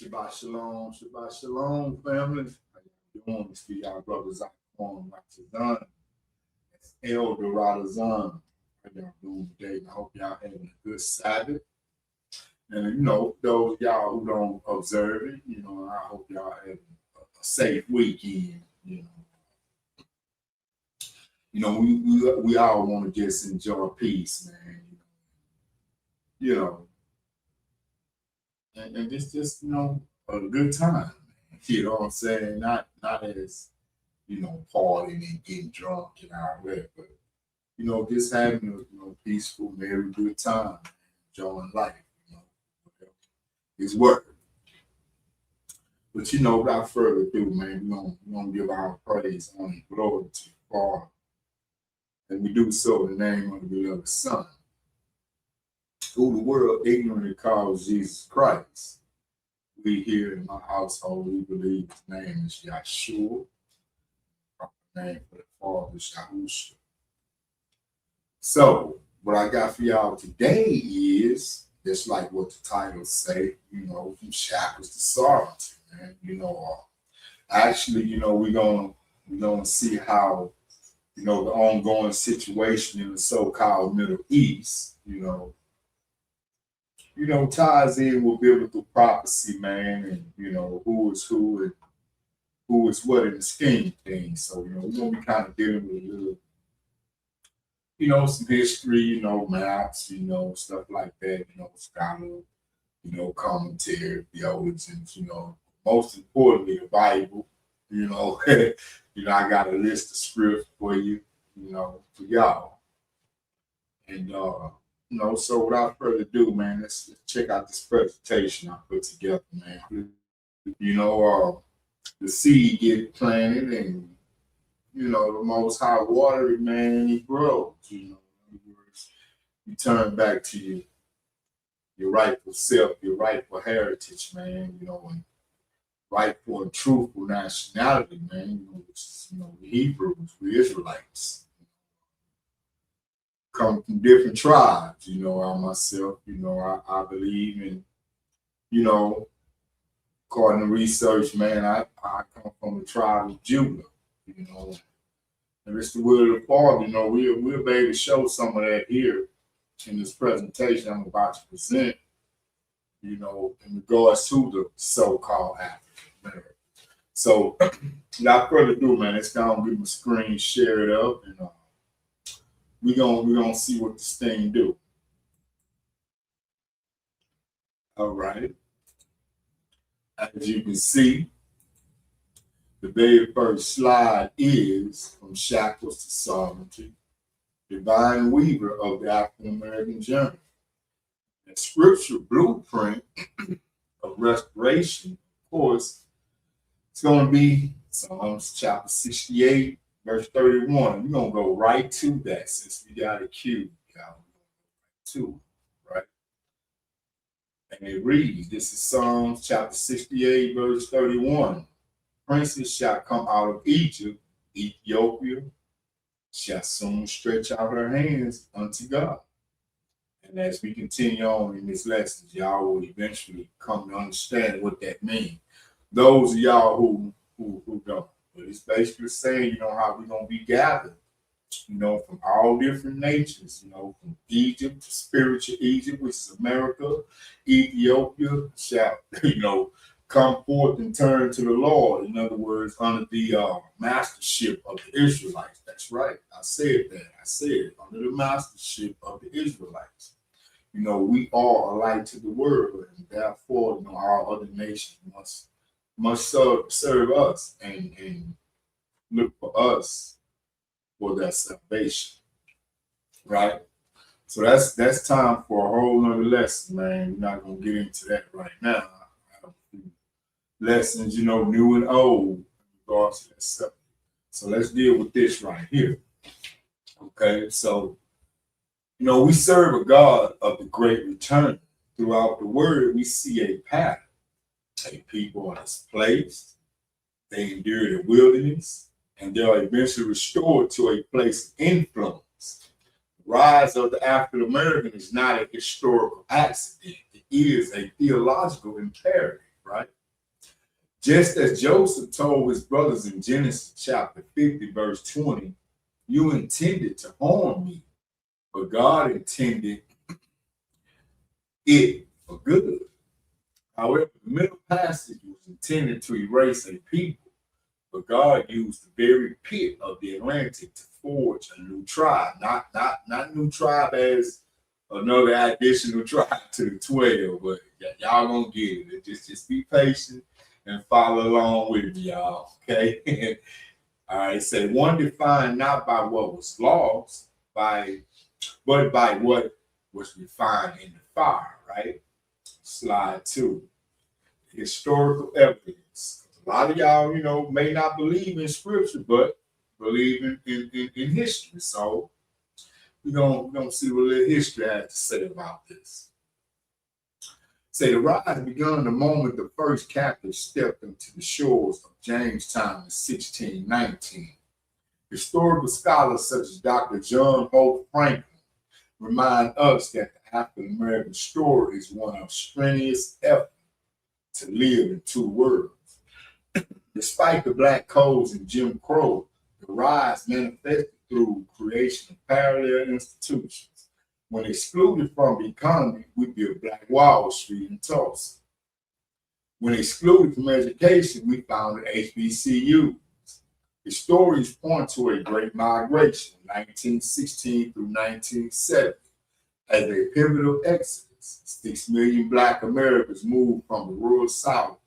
Shabbat shalom, family. How you doing? It's the y'all brothers out on Ratazan. It's El Dorado Zan. How y'all doing today? I hope y'all having a good Sabbath. And those y'all who don't observe it, I hope y'all having a safe weekend. We all want to just enjoy peace, man. You know, and it's just a good time. You know what I'm saying? Not as partying and getting drunk and all that, but just having a peaceful, merry, good time, enjoying life. It's work. But without further ado, man, we gonna give our praise, honor, and glory to the Father, and we do so in the name of the beloved Son, who the world ignorantly calls Jesus Christ. We here in my household, we believe his name is Yahshua, proper name for the Father, Shahusha. So, what I got for y'all today is just like what the titles say, from shackles to sovereignty, man. Actually, we're gonna see how, the ongoing situation in the so-called Middle East, ties in with biblical prophecy, man, and who is who and who is what in the scheme of things. So, we're gonna be kind of dealing with a little, some history, maps, stuff like that, scholar, commentary, theologians, most importantly, the Bible, I got a list of scripts for you, for y'all. And, so without further ado, man, let's check out this presentation I put together, man. The seed get planted and, the most high water, man, he grows, In other words, you turn back to your rightful self, your rightful heritage, man, and rightful and truthful nationality, man, which is, the Hebrews, the Israelites. Come from different tribes, I myself, I believe in, according to research, man, I come from the tribe of Judah, and it's the will of the Father, we'll be able to show some of that here in this presentation I'm about to present, in regards to the so-called African American. So, without further ado, man, let's go and get my screen, share it up, and we're gonna see what this thing do. All right. As you can see, the very first slide is from Shackles to Sovereignty, Divine Weaver of the African American Journey. A scripture blueprint of restoration, of course, it's going to be Psalms chapter 68, verse 31. We're going to go right to that since we got a cue, to right? And it reads, this is Psalms chapter 68, verse 31. Princes shall come out of Egypt, Ethiopia shall soon stretch out her hands unto God. And as we continue on in this lesson, y'all will eventually come to understand what that means. Those of y'all who don't. But it's basically saying, how we're going to be gathered, from all different nations, from Egypt to spiritual Egypt, which is America, Ethiopia shall, come forth and turn to the Lord. In other words, under the mastership of the Israelites. That's right. I said that. I said under the mastership of the Israelites. We are a light to the world, and therefore, all other nations must serve us and look for us for that salvation. Right? So that's time for a whole nother lesson, man. We're not gonna get into that right now. Lessons, new and old in regards to that subject. So let's deal with this right here. Okay, so we serve a God of the great return. Throughout the word, we see a pattern. A people are displaced, they endure the wilderness, and they are eventually restored to a place of influence. The rise of the African American is not a historical accident, it is a theological imperative. right? Just as Joseph told his brothers in Genesis chapter 50, verse 20, you intended to harm me, but God intended it for good. However, the middle passage was intended to erase a people, but God used the very pit of the Atlantic to forge a new tribe, not new tribe as another additional tribe to the 12, but y'all gonna get it. Just be patient and follow along with me, y'all. Okay. All right. Say one defined not by what was lost, but by what was refined in the fire. Right. Slide 2. Historical evidence. A lot of y'all, may not believe in scripture, but believe in history. So we're gonna see what little history has to say about this. Say the rise began the moment the first captives stepped into the shores of Jamestown in 1619. Historical scholars such as Dr. John Hope Franklin remind us that the African American story is one of strenuous effort to live in two worlds. Despite the black codes and Jim Crow, the rise manifested through creation of parallel institutions. When excluded from the economy, we built Black Wall Street in Tulsa. When excluded from education, we founded HBCUs. The stories point to a great migration, 1916 through 1970, as a pivotal exodus. 6 million Black Americans moved from the rural South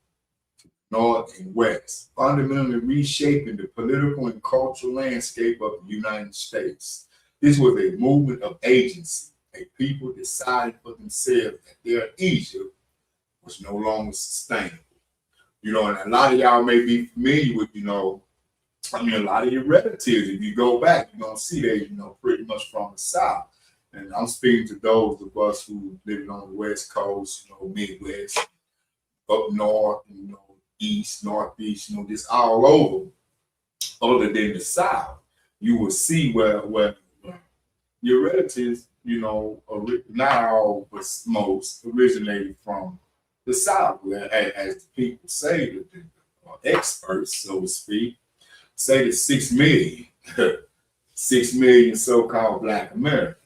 to the North and West, fundamentally reshaping the political and cultural landscape of the United States. This was a movement of agency, a people deciding for themselves that their Egypt was no longer sustainable. And a lot of y'all may be familiar with, a lot of your relatives, if you go back, you're going to see they, pretty much from the South. And I'm speaking to those of us who live on the West Coast, Midwest, up north, east, northeast, just all over, other than the South. You will see where your relatives, not all, but most originated from the South, where, as the people say, the experts, so to speak, say that 6 million, 6 million so-called Black Americans.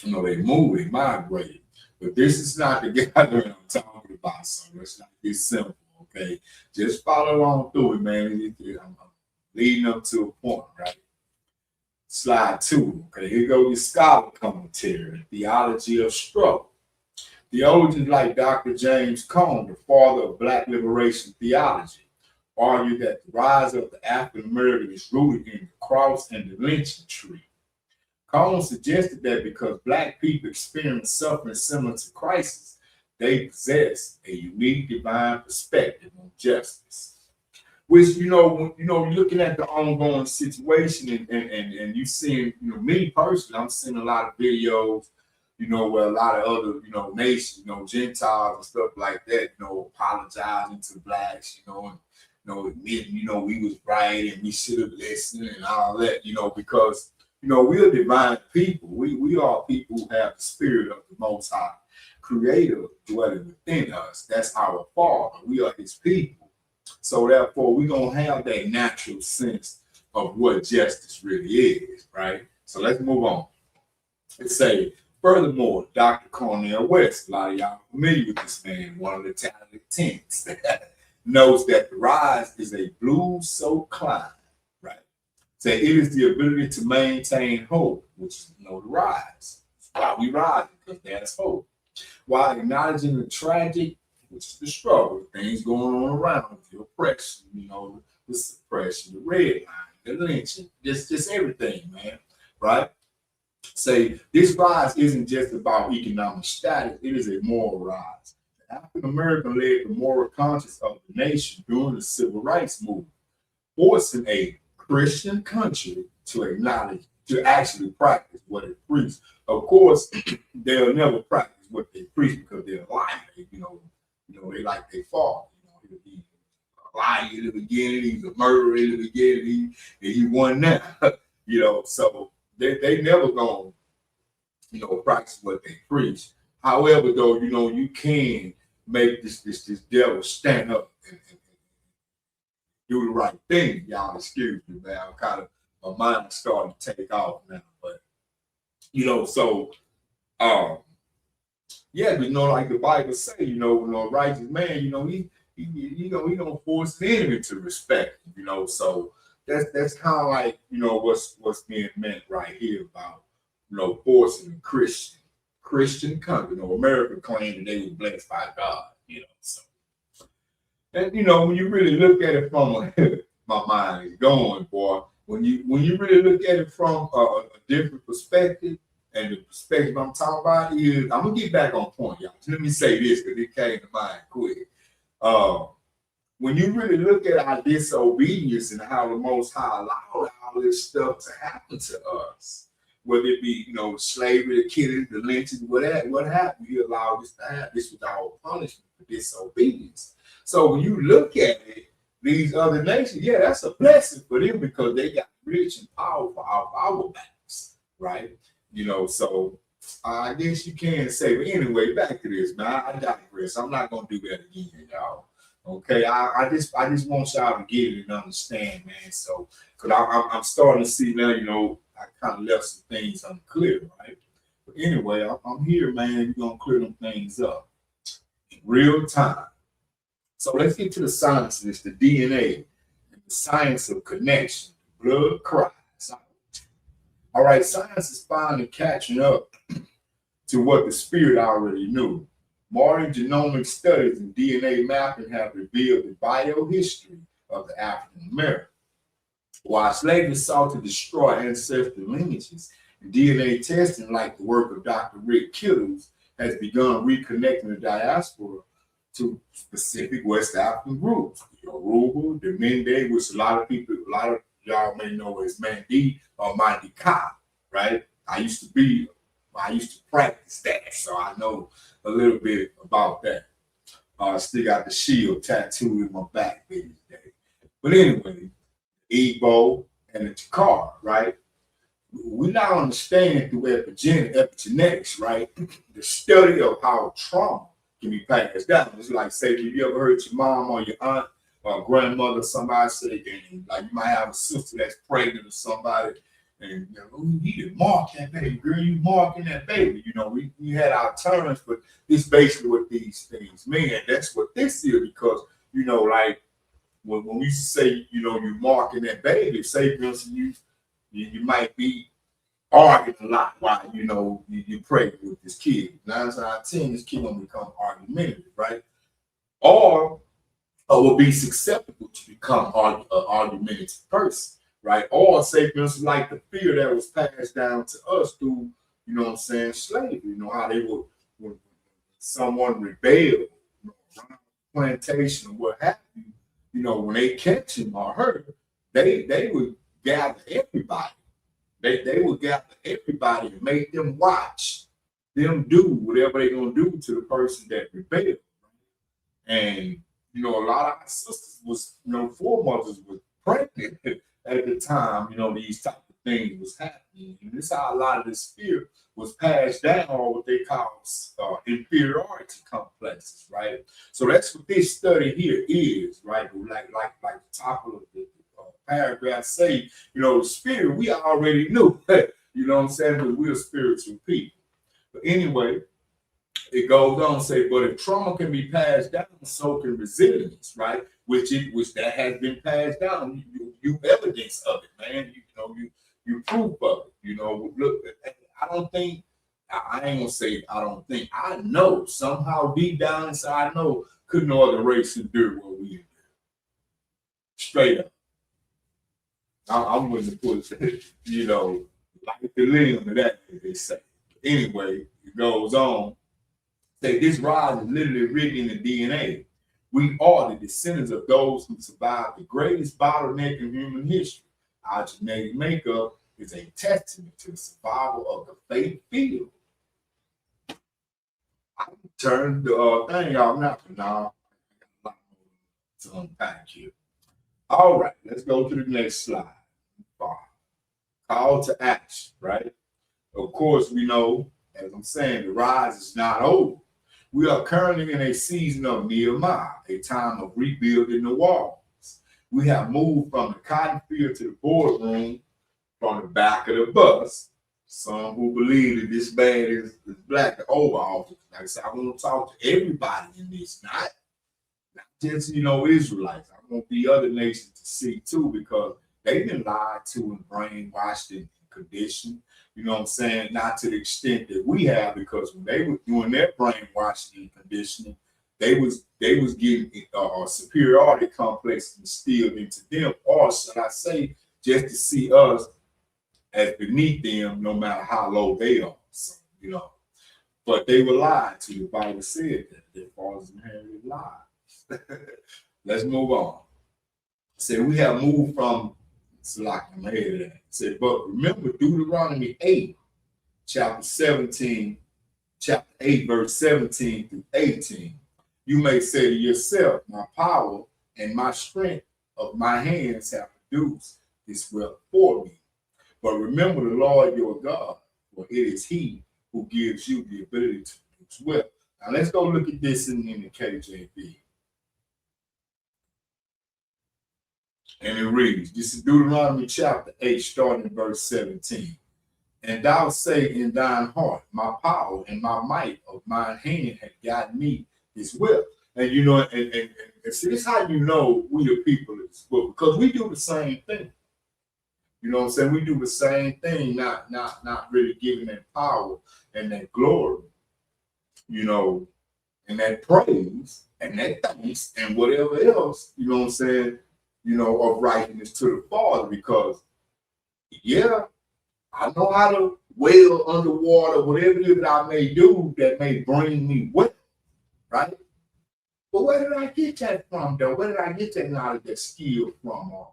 They moved, they migrated. But this is not the gathering I'm talking about, so let's not be simple, okay? Just follow along through it, man. I'm leading up to a point, right? Slide 2, okay? Here goes the scholar commentary, theology of struggle. Theologians like Dr. James Cone, the father of Black liberation theology, argue that the rise of the African American is rooted in the cross and the lynching tree. Cone suggested that because Black people experience suffering similar to Christ's, they possess a unique divine perspective on justice. Which, when you're looking at the ongoing situation and you seeing, me personally, I'm seeing a lot of videos, where a lot of other, nations, Gentiles and stuff like that, apologizing to Blacks, and admitting, we was right and we should have listened and all that, because, we're divine people. We are people who have the spirit of the Most High Creator dwelling within us. That's our Father. We are His people. So therefore, we're going to have that natural sense of what justice really is, right? So let's move on. Let's say, furthermore, Dr. Cornel West, a lot of y'all familiar with this man, one of the talented tents, knows that the rise is a blue-soaked climb, right? So it is the ability to maintain hope, which is, the rise. That's why we rise, because there's hope. While acknowledging the tragic, which is the struggle, things going on around, the oppression, the suppression, the red line, the lynching, just everything, man, right? Say this rise isn't just about economic status, it is a moral rise. The African American led the moral conscience of the nation during the civil rights movement, forcing a Christian country to actually practice what it preached. Of course, they'll never practice what they preach because they're lying. They like their father. He's a liar in the beginning, he's a murderer in the beginning, and he won now. So they never gonna, practice what they preach. However, though, you can make this devil stand up and do the right thing. Y'all excuse me, man. I'm kind of, my mind is starting to take off now. But so yeah, but like the Bible say, a righteous man, he gonna force the enemy to respect him, so that's kind of like, what's being meant right here about, forcing the Christian country. America claimed that they were blessed by God, so. And when you really look at it from my mind is going, boy. When you really look at it from a different perspective, and the perspective I'm talking about is, I'm gonna get back on point, y'all. Let me say this because it came to mind quick. When you really look at our disobedience and how the Most High allowed all this stuff to happen to us, whether it be slavery, the killing, the lynching, what happened? He allowed this to happen. This was our punishment for disobedience. So when you look at it, these other nations, yeah, that's a blessing for them because they got rich and powerful off our backs, right? So I guess you can say, but anyway, back to this, man. I digress. I'm not gonna do that again, y'all. Okay, I just want y'all to get it and understand, man. So, because I'm starting to see now, I kind of left some things unclear, right? But anyway, I'm here, man. We're gonna clear them things up in real time. So let's get to the science of this, the DNA, and the science of connection. Blood cries. All right, science is finally catching up to what the spirit already knew. Modern genomic studies and DNA mapping have revealed the biohistory of the African American. While slavery sought to destroy ancestral lineages, DNA testing, like the work of Dr. Rick Kittles, has begun reconnecting the diaspora to specific West African groups. The Yoruba, the Mende, which a lot of y'all may know as Mandi or Mandika, right? I used to practice that, so I know a little bit about that. Still got the shield tattooed in my back baby today. But anyway, Igbo and the Takar, right? We now understand through epigenetics, right? The study of how trauma can be passed down. It's like, say, if you ever heard your mom or your aunt or grandmother, somebody say, like you might have a sister that's pregnant or somebody, and you need to mark that baby, girl, you marking that baby. We had our terms, but this basically what these things mean. And that's what this is, because, like when we say, you're marking that baby, say, for instance, you might be arguing a lot while, you're pregnant with this kid. 9 times out of 10, this kid gonna become argumentative, right? Or will be susceptible to become an argumentative person. Right? Or say, for instance, like the fear that was passed down to us through, slavery. How they would, when someone rebelled, around the plantation or what have you, when they catch him or her, they would gather everybody. They would gather everybody and make them watch them do whatever they're gonna do to the person that rebelled. And a lot of our sisters was, foremothers was pregnant at the time, these type of things was happening. And this is how a lot of this fear was passed down, or what they call inferiority complexes, right? So that's what this study here is, right? Like the top of the paragraph say, the spirit we already knew, what I'm saying? But we're spiritual people. But anyway, it goes on to say, but if trauma can be passed down, so can resilience, right? Which that has been passed down. You evidence of it, man. You proof of it. Look, I ain't gonna say I don't think. I know somehow deep down inside, I know could no other race endure what we endure. Straight up. I'm willing to put, like the limb to that, they say. Anyway, it goes on. Say this rise is literally written in the DNA. We are the descendants of those who survived the greatest bottleneck in human history. Our genetic makeup is a testament to the survival of the faith field. I turn the thing, y'all. Now, I got a lot more to unpack here. All right, let's go to the next slide. Call to action, right? Of course, we know, as I'm saying, the rise is not over. We are currently in a season of Nehemiah, a time of rebuilding the walls. We have moved from the cotton field to the boardroom, from the back of the bus. Some who believe that this man is black, the overall. Like I said, I want to talk to everybody in this, not just, Israelites. I want the other nations to see too, because they've been lied to and brainwashed and conditioned. You know what I'm saying? Not to the extent that we have, because when they were doing their brainwashing and conditioning, they was getting a superiority complex instilled into them, or should I say, just to see us as beneath them, no matter how low they are. So, but they were lied to. The Bible said that their fathers inherited lies. Let's move on. Say we have moved from Salak in my head. Say, but remember Deuteronomy 8, chapter 8, verse 17 through 18. You may say to yourself, my power and my strength of my hands have produced this wealth for me. But remember the Lord your God, for it is he who gives you the ability to produce wealth. Now let's go look at this in the KJV. And it reads, this is Deuteronomy chapter 8, starting in verse 17. And thou say in thine heart, my power and my might of mine hand have gotten me this wealth. And and see, this is how you know we the people of this book, because we do the same thing. You know what I'm saying? We do the same thing, not really giving that power and that glory, and that praise and that thanks and whatever else, you know what I'm saying, of righteousness to the Father, because I know how to wail underwater, whatever it is that I may do that may bring me wealth, right? But where did I get that from, though? Where did I get that knowledge, that skill from? Or,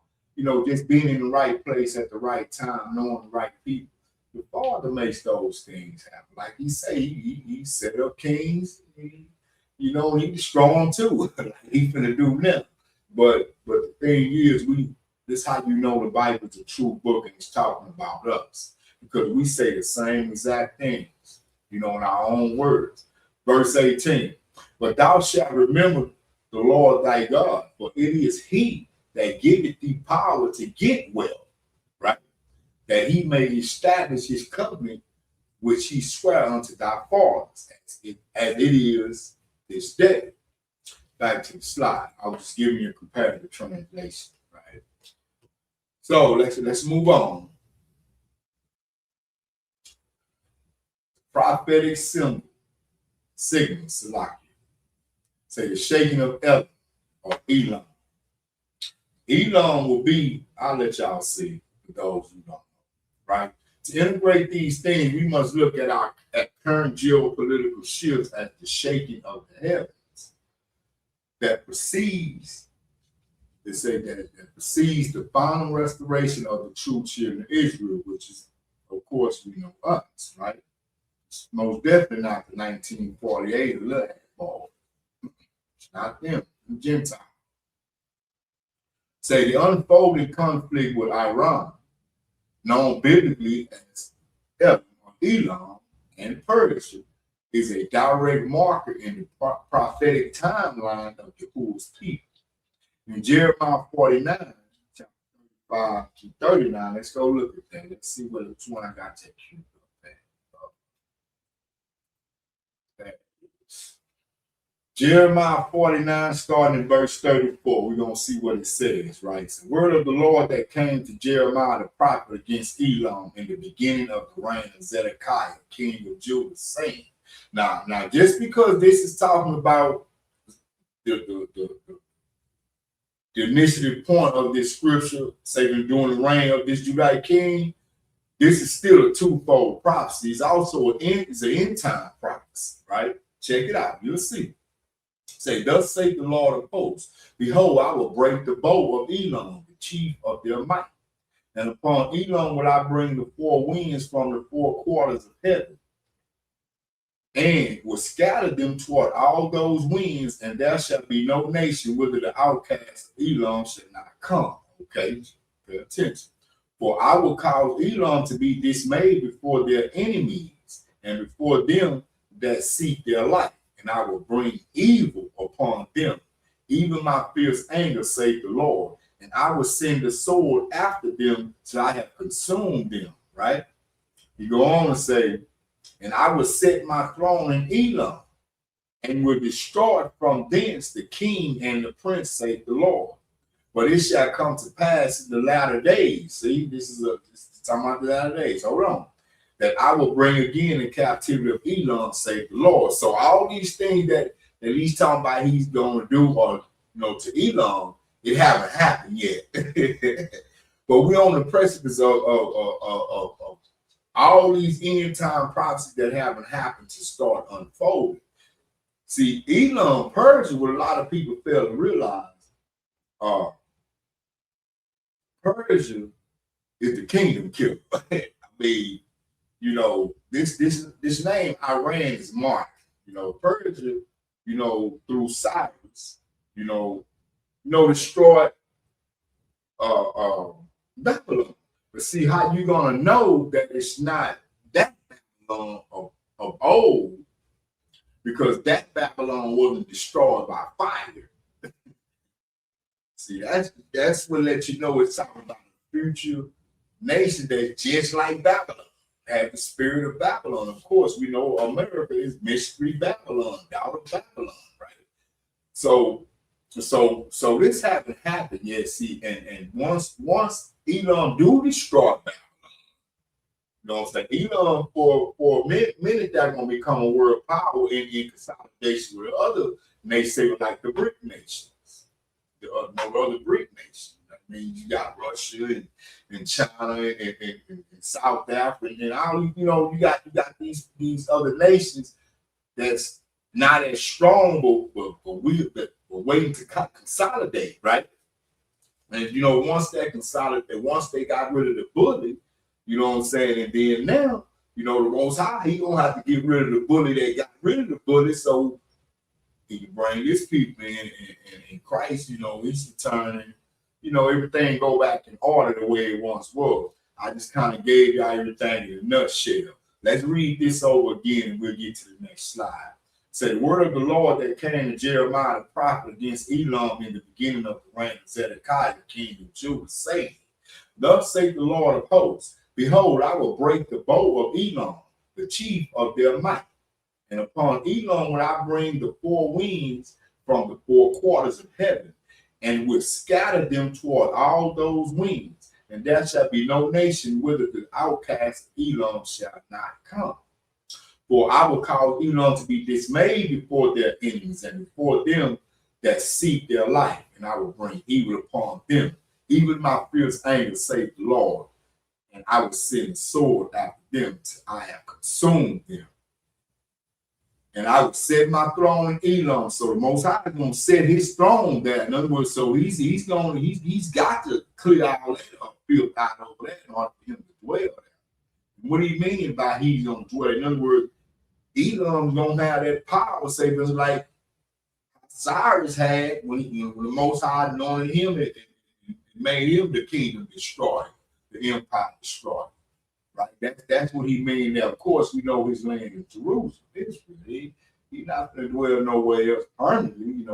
just being in the right place at the right time, knowing the right people. The Father makes those things happen. Like he say, he set up kings. He's strong too. He's finna do nothing. But the thing is, this is how you know the Bible is a true book and it's talking about us. Because we say the same exact things, in our own words. Verse 18, but thou shalt remember the Lord thy God, for it is he that giveth thee power to get wealth, right? That he may establish his covenant, which he sware unto thy fathers, as it is this day. Back to the slide. I was just giving you a comparative translation, right? So let's move on. Prophetic signal, Salaki. Say the shaking of Elam or Elam. Elam will be, I'll let y'all see for those who don't know, right? To integrate these things, we must look at current geopolitical shifts as the shaking of the heavens that precedes, they say that precedes the final restoration of the true children of Israel, which is, of course, we know us, right? It's most definitely not the 1948 little ball. It's not them, the Gentiles. Say the unfolding conflict with Iran, known biblically as Elam and Persia, is a direct marker in the prophetic timeline of Yahuwah's people. In Jeremiah 49, chapter 35 to 39, let's go look at that. Let's see which one I got to queue up. Jeremiah 49, starting in verse 34, we're going to see what it says, right? It's the word of the Lord that came to Jeremiah the prophet against Elam in the beginning of the reign of Zedekiah, king of Judah, saying, now, just because this is talking about the initiative point of this scripture, say during the reign of this Judaic king, this is still a twofold prophecy. It's also an end time prophecy, right? Check it out. You'll see. Say, thus saith the Lord of hosts, behold, I will break the bow of Elam, the chief of their might. And upon Elam will I bring the four winds from the four quarters of heaven, and will scatter them toward all those winds, and there shall be no nation whither the outcast of Elam shall not come. Okay, pay attention. For I will cause Elam to be dismayed before their enemies, and before them that seek their life. and I will bring evil upon them. Even my fierce anger, saith the Lord, and I will send the sword after them till I have consumed them. Right? He go on to say, and I will set my throne in Elam, and will destroy from thence the king and the prince, saith the Lord. But it shall come to pass in the latter days. See, this is talking about the latter days. Hold on. That I will bring again the captivity of Elam, saith the Lord. So all these things that he's talking about he's going to do, or to Elam, it haven't happened yet. But we're on the precipice of all these end time prophecies that haven't happened to start unfolding. See, Elam, Persia, what a lot of people fail to realize, Persia is the kingdom killer. I mean, this name Iran is marked. Persia, through Cyrus, destroyed Babylon. But see, how you gonna know that it's not that Babylon of old? Because that Babylon wasn't destroyed by fire. See, that's what lets you know it's talking about a future nation that's just like Babylon, had the spirit of Babylon. Of course, we know America is mystery Babylon, daughter of Babylon, right? So this haven't happened yet. See, and once Elam do destroy Babylon, Elam for a minute they're gonna become a world power in consolidation with other nations like the BRIC nations. The other BRIC nations. That means you got Russia and China and South Africa and all. You got these other nations that's not as strong, but we're waiting to consolidate, right? And once they got rid of the bully, and then now, the Most High, he gonna have to get rid of the bully that got rid of the bully, so he can bring his people in Christ, he's returning, everything go back in order the way it once was. I just kind of gave y'all everything in a nutshell. Let's read this over again and we'll get to the next slide. Say, the word of the Lord that came to Jeremiah the prophet against Elam in the beginning of the reign of Zedekiah, king of Judah, saying, thus saith the Lord of hosts, behold, I will break the bow of Elam, the chief of their might. And upon Elam will I bring the four winds from the four quarters of heaven, and will scatter them toward all those winds. And there shall be no nation whither the outcast of Elam shall not come. For I will cause Elam to be dismayed before their enemies and before them that seek their life. And I will bring evil upon them, even my fierce anger, saith the Lord. And I will send a sword after them till I have consumed them. And I will set my throne in Elam. So the Most High is going to set his throne there. In other words, so he's got to clear all that up, build out over that in order for him to dwell there. What do you mean by he's going to dwell? In other words, Elam's going to have that power, say, just like Cyrus had when the Most High anointed him and made him the kingdom destroyed, the empire destroyed. Right, that's what he means there. Of course, we know his land is Jerusalem. He's not going to dwell nowhere else permanently.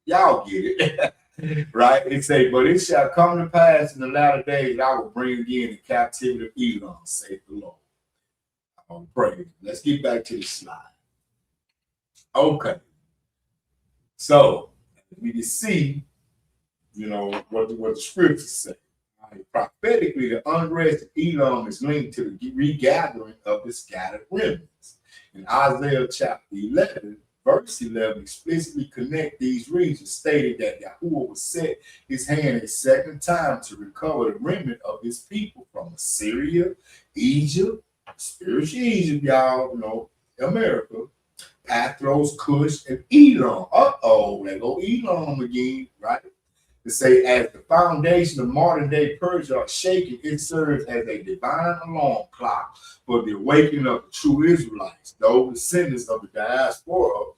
Y'all get it, right? It say, but it shall come to pass in the latter days, I will bring again the captivity of Elam, saith the Lord. I'm praying. Let's get back to the slide. Okay, so we can see, what the scriptures say. Prophetically, the unrest of Elam is linked to the regathering of the scattered remnants. In Isaiah chapter 11, verse 11, explicitly connect these regions, stating that Yahuwah will set his hand a second time to recover the remnant of his people from Assyria, Egypt, spiritual Egypt, y'all, America, Pathros, Cush, and Elam. There go Elam again, right? To say, as the foundation of modern day Persia are shaken, it serves as a divine alarm clock for the awakening of the true Israelites, those descendants of the diaspora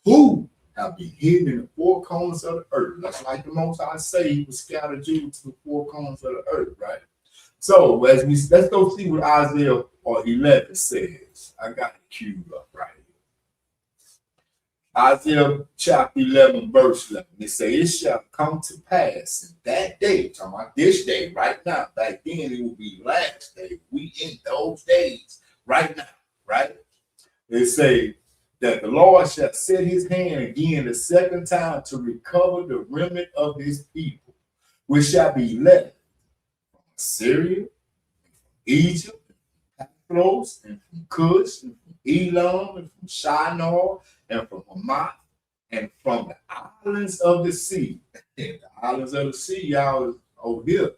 who have been hidden in the four corners of the earth. That's like the Most High say he was scattered Judah to the four corners of the earth, right? So let's go see what Isaiah or 11 says. I got it queued up right here. Isaiah chapter 11, verse 11. It says, it shall come to pass in that day, talking about this day, right now. Back then it will be last day. We in those days, right now, right? It say that the Lord shall set his hand again the second time to recover the remnant of his people, which shall be left from Assyria, Egypt, Pathros, and from Cush, and from Elam, and from Shinar, and from Hamath, and from the islands of the sea. The islands of the sea, y'all, is over here.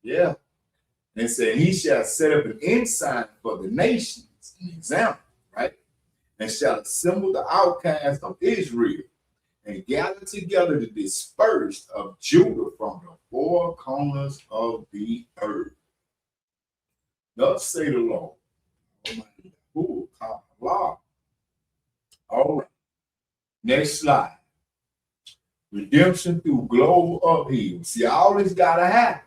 Yeah. And said, he shall set up an ensign for the nations, an example, right? And shall assemble the outcasts of Israel, and gather together the dispersed of Judah from the four corners of the earth. Thus say the Lord. All right. Next slide. Redemption through global upheaval. See, all this gotta happen.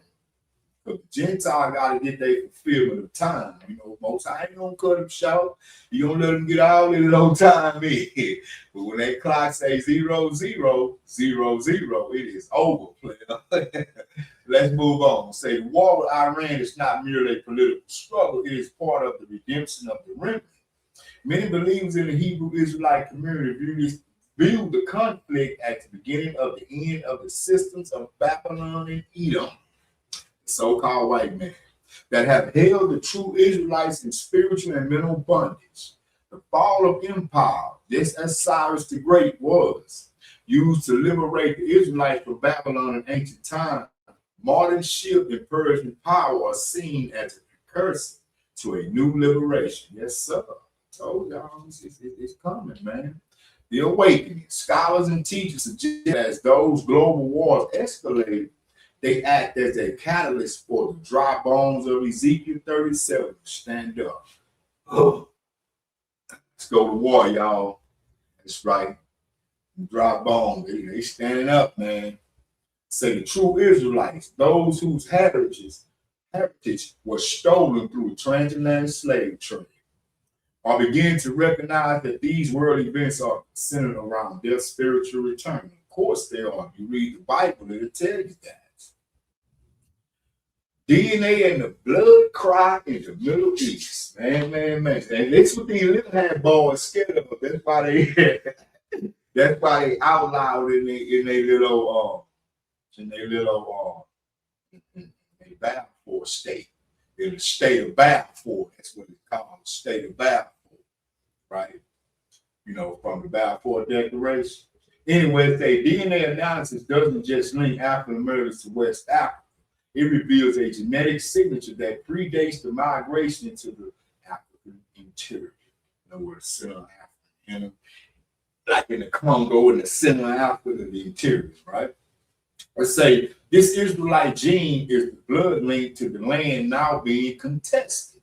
Because the Gentile gotta get their fulfillment of time. You know, most I ain't gonna cut them short. You don't let them get all this low time in. But when that clock says 0, 0, 0, 0, it is over, player. Let's move on. Say the war with Iran is not merely a political struggle, it is part of the redemption of the remnant. Many believers in the Hebrew Israelite community view the conflict at the beginning of the end of the systems of Babylon and Edom, the so-called white man, that have held the true Israelites in spiritual and mental bondage. The fall of empire, just as Cyrus the Great was used to liberate the Israelites from Babylon in ancient times, modern ship and Persian power are seen as a precursor to a new liberation. Yes, sir. Told y'all, it's coming, man. The awakening. Scholars and teachers suggest that as those global wars escalate, they act as a catalyst for the dry bones of Ezekiel 37 to stand up. Oh. Let's go to war, y'all. That's right. Dry bones, they standing up, man. Say the true Israelites, those whose heritage was stolen through transatlantic slave trade, are beginning to recognize that these world events are centered around their spiritual return. Of course they are. You read the Bible, it'll tell you that. DNA and the blood cry in the Middle East. Man. And that's what these little hand boys scared of. That's why they outlawed in their little Balfour state. In the state of Balfour, that's what it's called, the state of Balfour, right? You know, from the Balfour Declaration. Anyway, say DNA analysis doesn't just link African Americans to West Africa. It reveals a genetic signature that predates the migration into the African interior. In other words, Central Africa, like in the Congo and the Central Africa, the interior, right? Let's say this Israelite gene is the blood link to the land now being contested.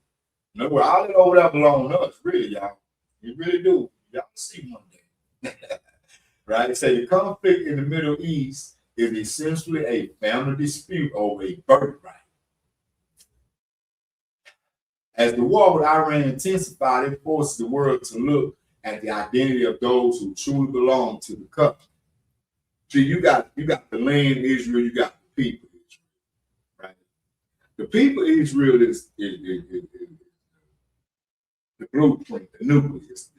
In other words, all that over there belongs to us, really, y'all. You really do. Y'all see one day. Right? So the conflict in the Middle East is essentially a family dispute over a birthright. As the war with Iran intensified, it forces the world to look at the identity of those who truly belong to the country. See, you got the land Israel, you got the people Israel, right? The people Israel is the blueprint, the nucleus,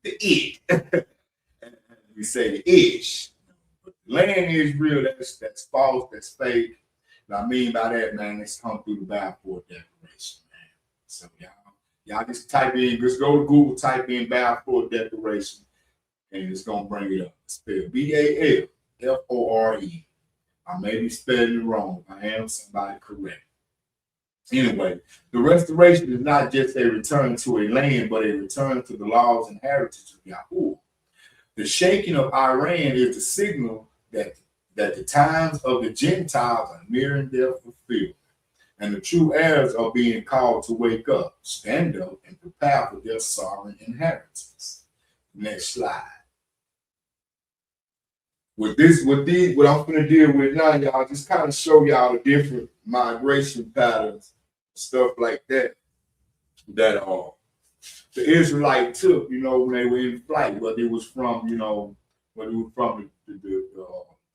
the it. We say the ish. But the land Israel, that's false, that's fake. What I mean by that, man, it's come through the Balfour Declaration, man. So y'all just type in, just go to Google, type in Balfour Declaration, and it's gonna bring it up. Spell BALFORE. I may be spelling it wrong. I am somebody correct. Anyway, the restoration is not just a return to a land, but a return to the laws and heritage of Yahuwah. The shaking of Iran is the signal that the times of the Gentiles are nearing their fulfillment, and the true heirs are being called to wake up, stand up, and prepare for their sovereign inheritance. Next slide. What I'm going to deal with now, y'all, just kind of show y'all the different migration patterns, stuff like that, that the Israelite took, when they were in flight, whether it was from, whether it was from the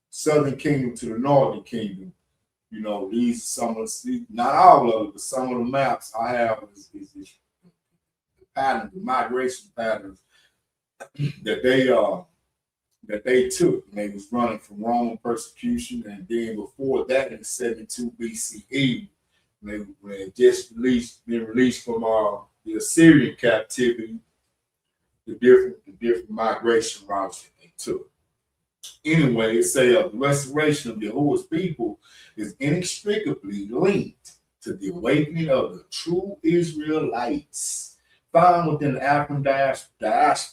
southern kingdom to the northern kingdom. These some of the, not all of it, but some of the maps I have is the pattern, the migration patterns that they took when they was running from Roman persecution, and then before that in 72 BCE, when they had just been released from the Assyrian captivity, the different migration routes that they took. Anyway, it say the restoration of Yahuwah's people is inextricably linked to the awakening of the true Israelites found within the African diaspora.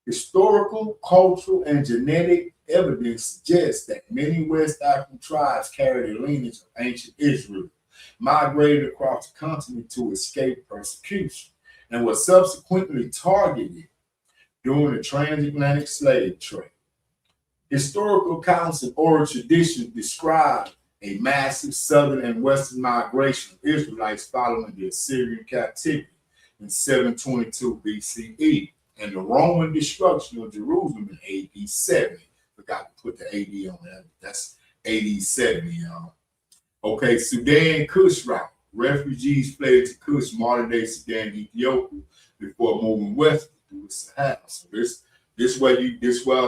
Historical, cultural, and genetic evidence suggests that many West African tribes carried the lineage of ancient Israel, migrated across the continent to escape persecution, and were subsequently targeted during the transatlantic slave trade. Historical accounts and oral traditions describe a massive southern and western migration of Israelites following the Assyrian captivity in 722 BCE and the Roman destruction of Jerusalem in AD 70. Forgot to put the AD on that. That's AD 70, y'all. Okay, Sudan Kush route. Refugees fled to Kush, modern-day Sudan, Ethiopia, before moving west through the Sahel. So this where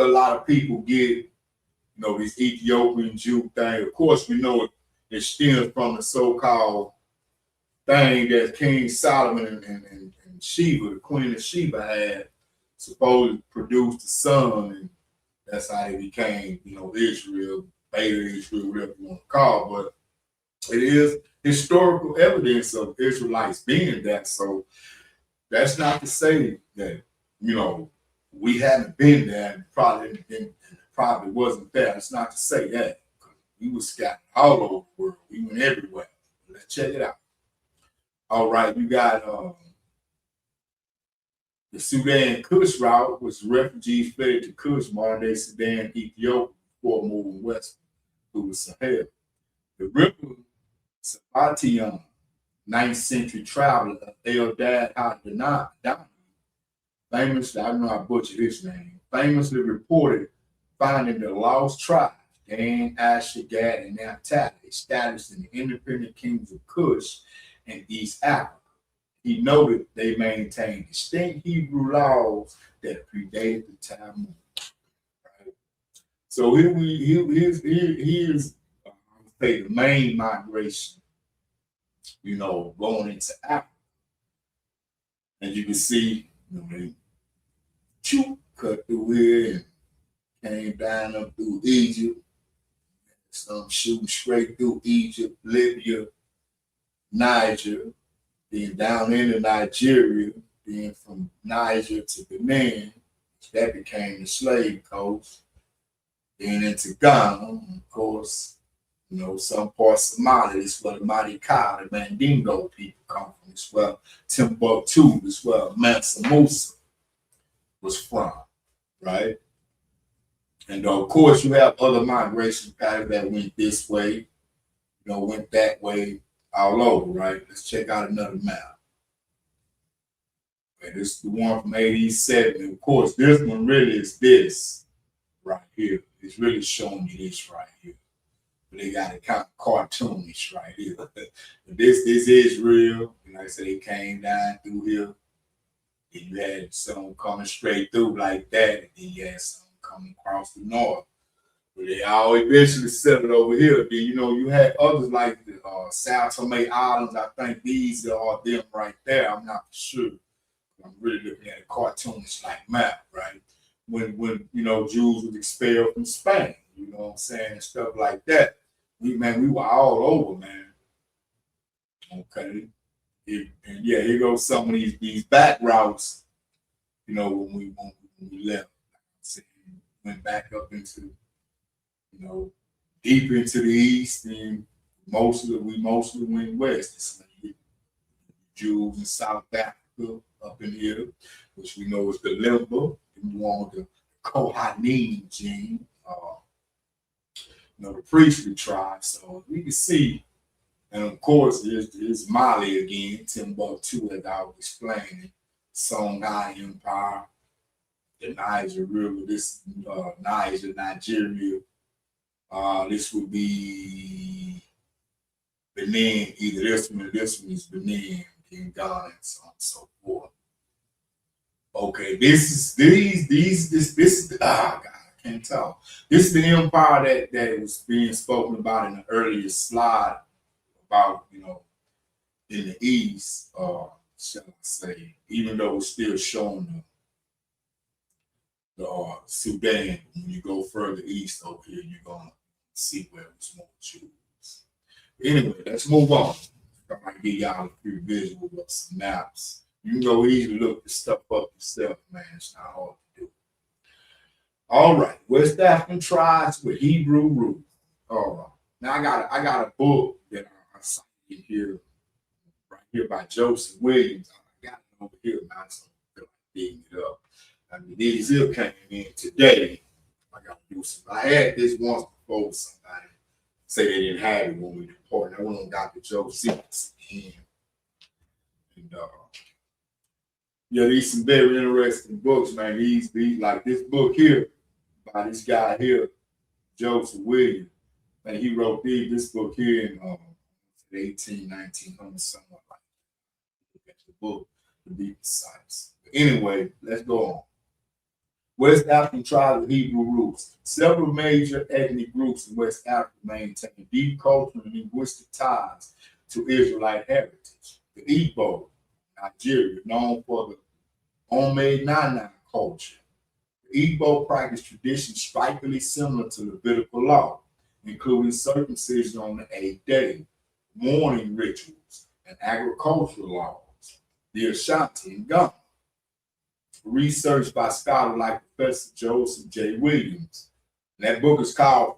a lot of people get, this Ethiopian Jew thing. Of course, we know it stems from the so-called thing that King Solomon and Sheba, the Queen of Sheba, had supposedly produced a son, and that's how they became, Israel, Beta Israel, whatever you want to call it. But it is historical evidence of Israelites being that. So that's not to say that, we haven't been there and probably wasn't there. It's not to say that. We were scattered all over the world. We went everywhere. Let's check it out. All right, you got the Sudan Kush route, which refugees fled to Kush, modern-day Sudan, Ethiopia, before moving west through the Sahel. The river Sabatian, 9th century traveler Eldad Adonai, famously, I don't know how to butcher his name, famously reported finding the lost tribes, Dan, Asher, Gad, and Naphtali, established in the independent kingdoms of Kush and East Africa. He noted they maintained distinct Hebrew laws that predated the Talmud. Right? So here's the main migration, going into Africa. And you can see, they cut through here and came down up through Egypt. Some shooting straight through Egypt, Libya, Niger, then down into Nigeria, then from Niger to Benin, that became the slave coast, then into Ghana, of course, some parts of Mali, is where the Madika, the Mandingo people come from, as well. Timbuktu, as well. Mansa Musa was from, right? And of course, you have other migration patterns that went this way, went that way, all over, right? Let's check out another map. Okay, this is the one from 87. Of course, this one really is this right here. It's really showing you this right here. But they got it kind of cartoonish right here. This is real. Like I said, they came down through here. Then you had some coming straight through like that. And then you had some coming across the north. But they all eventually settled over here. Then, you had others like the Sao Tome Islands. I think these are them right there. I'm not sure. I'm really looking at a cartoonish like map, right? When Jews was expelled from Spain, you know what I'm saying, and stuff like that. We were all over, man. Okay. And yeah, here goes some of these back routes, when we left. Went back up into, deep into the east, and we mostly went west. It's like Jews in South Africa up in here, which we know is the Limba, and we want the Kohanim gene. the priestly tribe. So we can see, and of course, there's Mali again, Timbuktu, as I was explaining, Songhai Empire, the Niger River, this Niger, Nigeria. This would be Benin, either this one or this one is Benin, in Ghana, and so on and so forth. Okay, this is God, I can't tell. This is the empire that was being spoken about in the earlier slide about, in the east, shall I say, even though it's still showing the Sudan. When you go further east over here, you're gonna see where it was more Jews. Anyway, let's move on. I might give y'all a few visuals of some maps. You can go easily look this stuff up yourself, man. It's not hard to do. All right, West African tribes with Hebrew roots. All right. Now I got a book that I cited here, right here by Joseph Williams. I got it over here, man. So I feel like digging it up. I mean, these here came in today. I got to do some. I had this once before. Somebody say they didn't have it when we reported. I went on Dr. Joe Sequence again. And yeah, these some very interesting books, man. These like this book here by this guy here, Joseph Williams. And he wrote this book here in 1900, somewhat like that. Look at the book to be precise. But anyway, let's go on. West African tribes with Hebrew roots. Several major ethnic groups in West Africa maintain deep cultural and linguistic ties to Israelite heritage. The Igbo, Nigeria, known for the homemade nana culture. The Igbo practice traditions strikingly similar to Levitical law, including circumcision on the 8th day, mourning rituals, and agricultural laws. The Ashanti in Ghana. Research by scholar like Professor Joseph J. Williams. And that book is called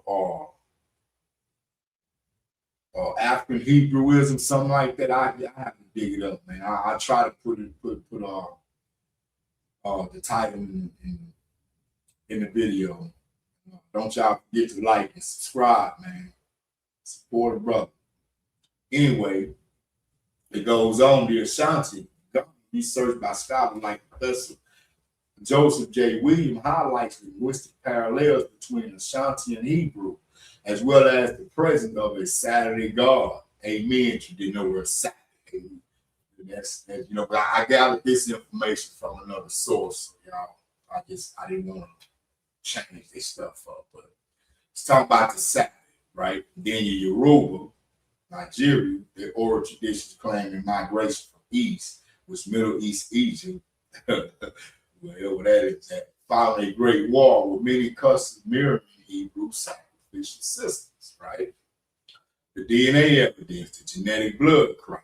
African Hebrewism, something like that. I have to dig it up, man. I try to put the title in the video. Don't y'all forget to like and subscribe, man. Support a brother. Anyway, it goes on. The Ashanti, research by scholar like Professor Joseph J. Williams highlights linguistic parallels between Ashanti and Hebrew, as well as the presence of a Saturday god. Amen. You didn't know where Saturday. That's but I gathered this information from another source. Y'all, I didn't want to change this stuff up, but it's talking about the Saturday, right? Then your Yoruba, Nigeria, their oral traditions claiming migration from east, which Middle East Egypt. Wherever that is at, following a great war with many customs mirroring Hebrew sacrificial systems, right? The DNA evidence, the genetic blood crime.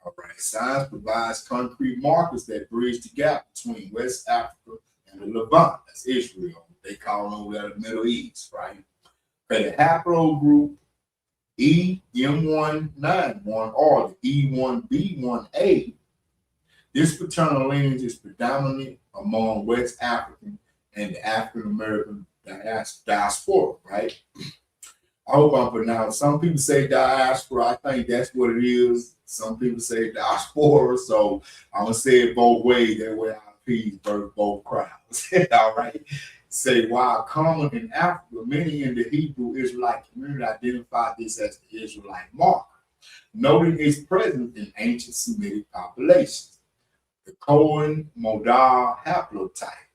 All right, science provides concrete markers that bridge the gap between West Africa and the Levant, that's Israel. They call over there the Middle East, right? Okay, the haplogroup EM191 or the E1B1A. This paternal lineage is predominant among West African and the African American diaspora, right? I hope I'm pronouncing. Some people say diaspora. I think that's what it is. Some people say diaspora. So I'm gonna say it both ways. That way I appease both crowds. All right. Say while common in Africa, many in the Hebrew Israelite community identify this as the Israelite marker, noting its presence in ancient Semitic populations. The Cohen modal haplotype,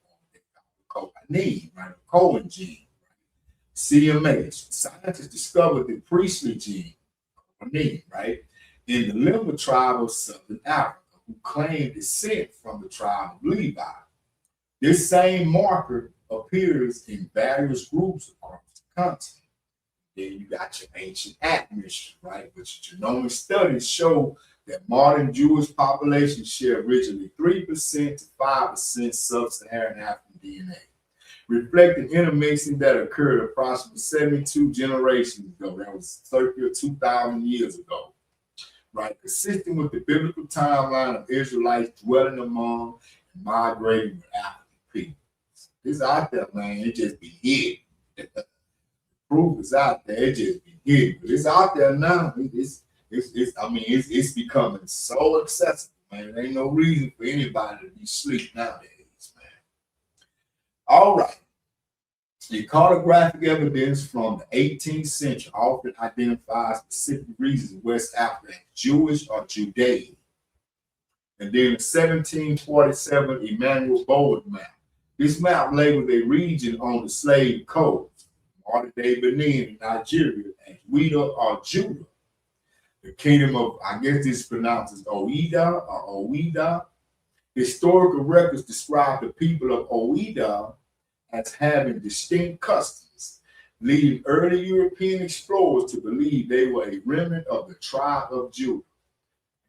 Cohenine, right? Cohen gene, right? CMH. Scientists discovered the priestly gene, Cohenine, right, in the Limba tribe of Southern Africa, who claimed descent from the tribe of Levi. This same marker appears in various groups across the continent. Then you got your ancient admixture, right? Which genomic studies show that modern Jewish populations share originally 3% to 5% sub-Saharan African DNA, reflecting intermixing that occurred approximately 72 generations ago. That was 30 or 2,000 years ago, right? Consistent with the biblical timeline of Israelites dwelling among and migrating with African people. This out there, man, it just be hidden. proof is out there. It just be hidden. But it's out there now. It's becoming so accessible, man. There ain't no reason for anybody to be asleep nowadays, man. All right. The cartographic evidence from the 18th century often identifies specific regions of West Africa as Jewish or Judean. And then the 1747 Emmanuel Board map. This map labeled a region on the slave coast, modern-day Benin, Nigeria, as Ouida or Judah. The kingdom of, I guess this pronounces Ouida or Ouida. Historical records describe the people of Ouida as having distinct customs, leading early European explorers to believe they were a remnant of the tribe of Judah.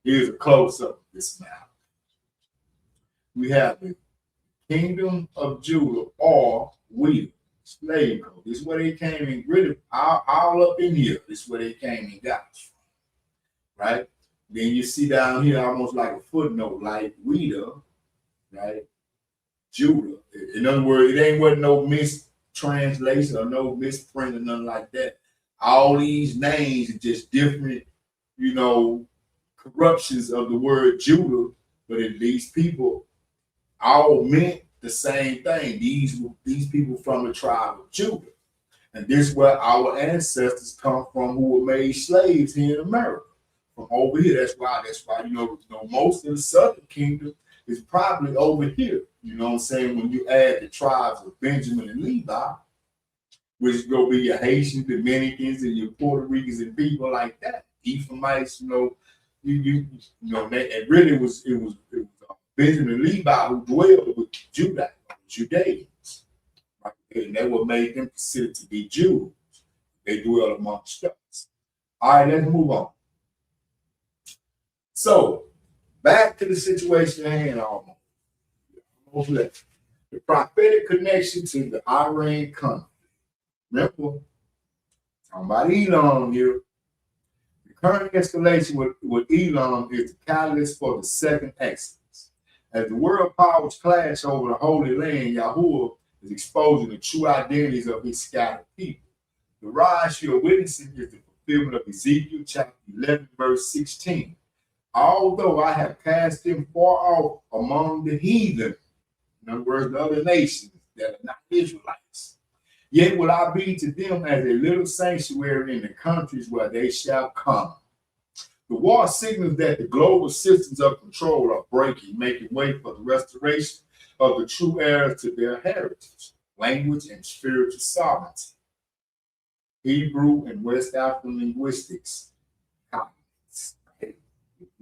Here's a close-up of this map. We have the kingdom of Judah or Ouida, slave coast. This is where they came in, really all up in here. This is where they came and got us from, right? Then you see down here almost like a footnote, like Ouida, right? Judah. In other words, it wasn't no mistranslation or no misprint or nothing like that. All these names are just different, corruptions of the word Judah, but these people all meant the same thing. These people from the tribe of Judah. And this is where our ancestors come from who were made slaves here in America. From over here. That's why most of the southern kingdom is probably over here. You know what I'm saying? When you add the tribes of Benjamin and Levi, which is gonna be your Haitians, Dominicans, and your Puerto Ricans and people like that. Ephraimites, and really it was Benjamin and Levi who dwelled with Judeans. Right? And that what made them considered to be Jews. They dwell amongst us. All right, let's move on. So back to the situation at hand almost left. The prophetic connection to the Iran conflict. Remember, talking about Elam here. The current escalation with Elam is the catalyst for the second Exodus. As the world powers clash over the Holy Land, Yahuwah is exposing the true identities of his scattered people. The rise you're witnessing is the fulfillment of Ezekiel chapter 11, verse 16. Although I have cast them far off among the heathen, in other words, the other nations that are not Israelites, yet will I be to them as a little sanctuary in the countries where they shall come. The war signals that the global systems of control are breaking, making way for the restoration of the true heirs to their heritage, language, and spiritual sovereignty. Hebrew and West African linguistics.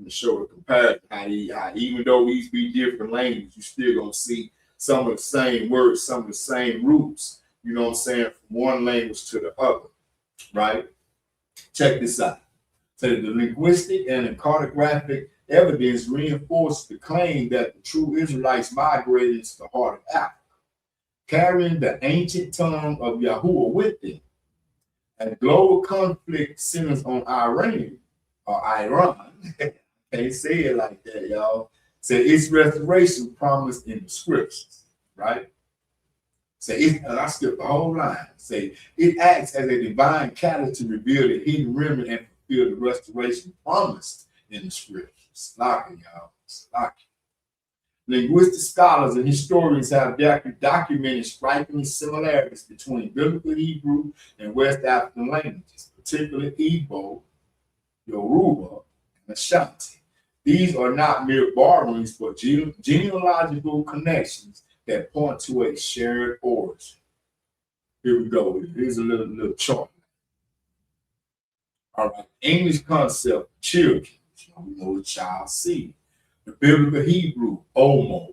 To show a comparison, how even though these be different languages, you still gonna see some of the same words, some of the same roots, you know what I'm saying, from one language to the other, right? Check this out. So the linguistic and the cartographic evidence reinforces the claim that the true Israelites migrated into the heart of Africa, carrying the ancient tongue of Yahuwah with them. And global conflict centers on Iran, can't say it like that, y'all. Say its restoration promised in the scriptures, right? Say I skipped the whole line. Say it acts as a divine catalyst to reveal the hidden remnant and fulfill the restoration promised in the scriptures. Slacking, y'all. Slacking. Linguistic scholars and historians have documented striking similarities between biblical Hebrew and West African languages, particularly Igbo, Yoruba, and Ashanti. These are not mere borrowings, but genealogical connections that point to a shared origin. Here we go. Here's a little chart. All right. English concept, children. We know the child seed. The biblical Hebrew, Omo.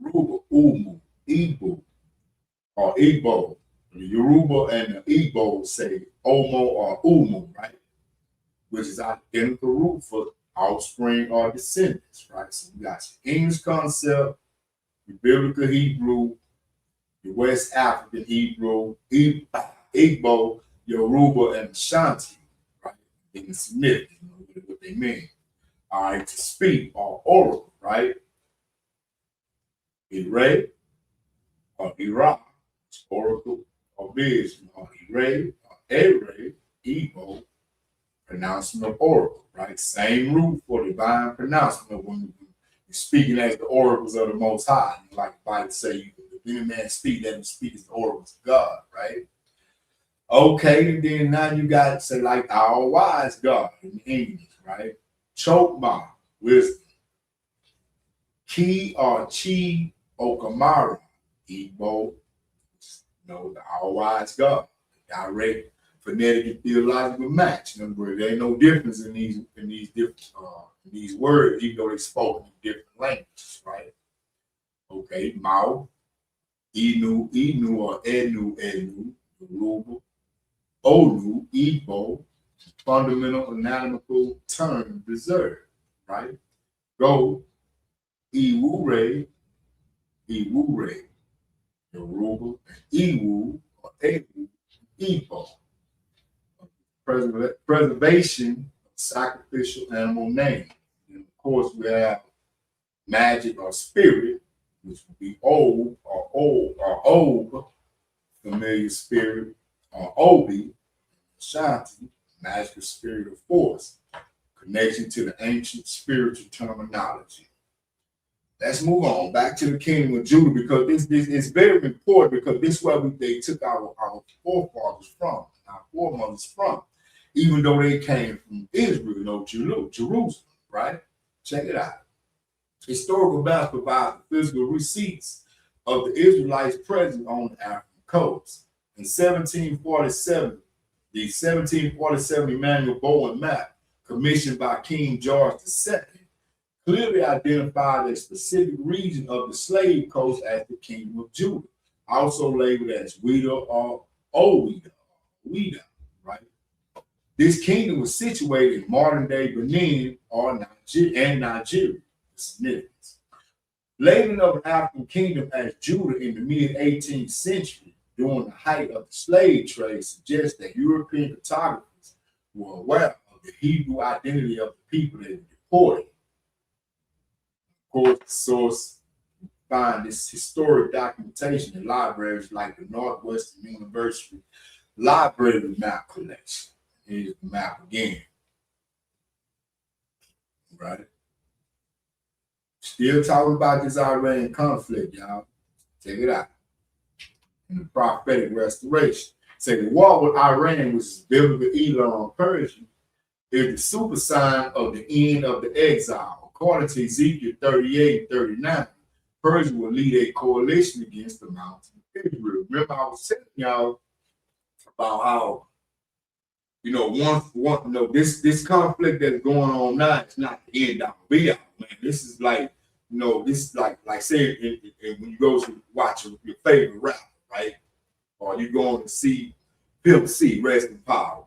Yoruba, Umu. Igbo, or Igbo. The Yoruba and the Igbo say Omo or Umu, right? Which is identical root for offspring or descendants, right? So we got the English concept, the biblical Hebrew, the West African Hebrew, Igbo, Yoruba, and Ashanti, right? And it's significant, what they mean. All right, to speak or oral, right? Ire or Iraq, oracle, or Biz, or Ere, or Ere, Ebo, pronouncement of oracle, right? Same root for divine pronouncement when you're speaking as the oracles of the Most High. Like the Bible say, if any man speak, let him speak as the oracles of God, right? Okay, and then now you got, say, like our wise God in English, right? Chokma, wisdom. Ki or Chi Okamara, Igbo, the all-wise God. Direct phonetic and theological match. In other words, there ain't no difference in these different in these words, even though they spoken in different languages, right? Okay, Mao, Inu or Enu, Yoruba, Olu, Igbo, fundamental anatomical term reserved, right? Go, Iwure, Yoruba, Iwu or Ewu, Igbo. Preservation of sacrificial animal names. And of course, we have magic or spirit, which would be old or Ob, familiar spirit, or Obi, Shanti, magical spirit of force, connection to the ancient spiritual terminology. Let's move on back to the kingdom of Judah, because this is very important, because this is where they took our forefathers from, our foremothers from, even though they came from Israel, Jerusalem, right? Check it out. Historical maps provide the physical receipts of the Israelites present on the African coast. In 1747, the 1747 Emmanuel Bowen map, commissioned by King George II, clearly identified a specific region of the slave coast as the Kingdom of Judah, also labeled as Ouida or Ouida, right? This kingdom was situated in modern-day Benin and Nigeria. The significance. Labeling of an African kingdom as Judah in the mid-18th century, during the height of the slave trade, suggests that European cartographers were aware of the Hebrew identity of the people they were deporting. Of course, the source find this historic documentation in libraries like the Northwestern University Library Map Collection. Here's the map again. Right? Still talking about this Iran conflict, y'all. Check it out. In the prophetic restoration. Say the war with Iran, which is biblical Elam Persia, is the super sign of the end of the exile. According to Ezekiel 38 and 39, Persia will lead a coalition against the mountain of Israel. Remember, I was telling y'all about how, this conflict that's going on now, it's not the end all be all, man. This is like, this is like say when you go to watch your favorite rapper, right? Or you going to see Pimp C, rest in power.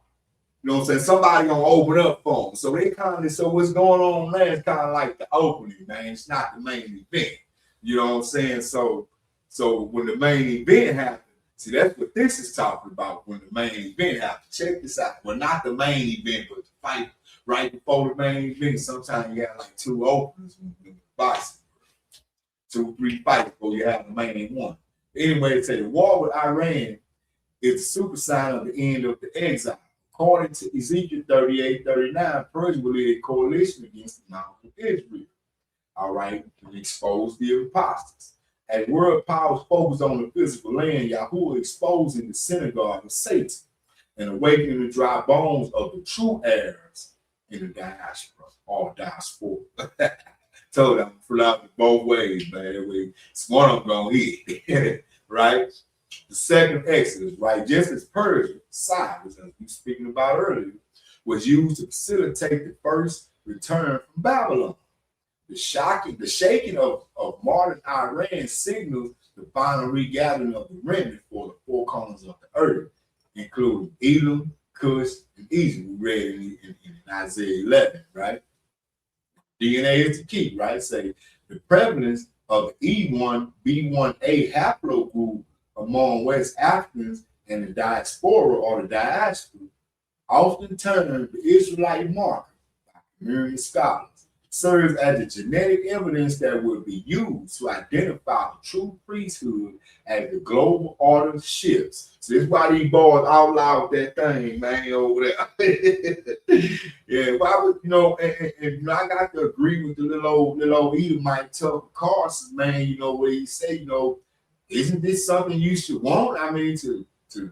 You know what I'm saying? Somebody gonna open up for them. So so what's going on there is kind of like the opening, man. It's not the main event. You know what I'm saying? So when the main event happens, see, that's what this is talking about. When the main event happens, check this out. Well, not the main event, but the fight right before the main event. Sometimes you got like two openers in boxing, 2-3 fights before you have the main one. Anyway, they say the war with Iran is the super sign of the end of the exile. According to Ezekiel 38, 39, Persia will lead a coalition against the mountain of Israel. All right, and expose the impostors. As world powers focus on the physical land, Yahuwah exposing the synagogue of Satan and awakening the dry bones of the true heirs in the diaspora, or diaspora. Told them to out it both ways, man. It's one of them gonna hit, right? The second Exodus, right? Just as Persia, Cyrus, as we were speaking about earlier, was used to facilitate the first return from Babylon. The shaking of modern Iran signals the final regathering of the remnant for the four corners of the earth, including Elam, Cush, and Egypt. We read in Isaiah 11, right? DNA is the key, right? Say the prevalence of the E1B1A haplogroup among West Africans and the diaspora or the diaspora often termed the Israelite marker by American scholars, serves as the genetic evidence that will be used to identify the true priesthood as the global order shifts. So that's why these boys all out with that thing, man, over there. Yeah, why would and I got to agree with the little old Edomite Tucker Carlson, man, where he say, isn't this something you should want? I mean, to